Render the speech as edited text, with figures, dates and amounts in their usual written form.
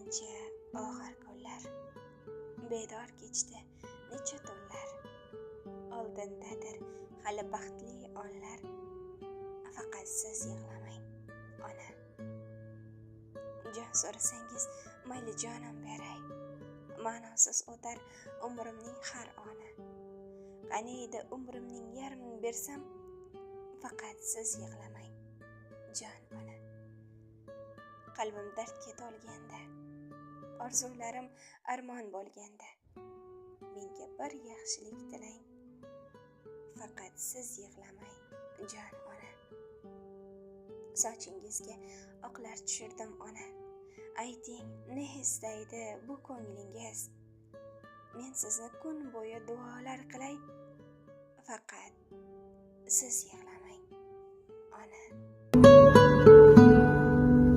shuncha og'ir kunlar, bedor kechdi necha tunlar, oldindadir hali baxtli onlar, faqat siz yig'lamang ona. Jon so'rasangiz mayli jonim beray, ma'nosiz o'tar umrimning har oni. Qani edi umrimning yarmini bersam, faqat siz yig'lamang jon ona. Qalbim dardga to'lganda, orzularim armon bo'lganda, menga bir yaxshilik tilang, faqat siz yig'lamang jon ona. Sochingizga oqlar tushirdim ona, ayting ne istaydi bu ko'nglingiz. Men sizni kun bo'yi duolar qilay, faqat siz yig'lamang ona.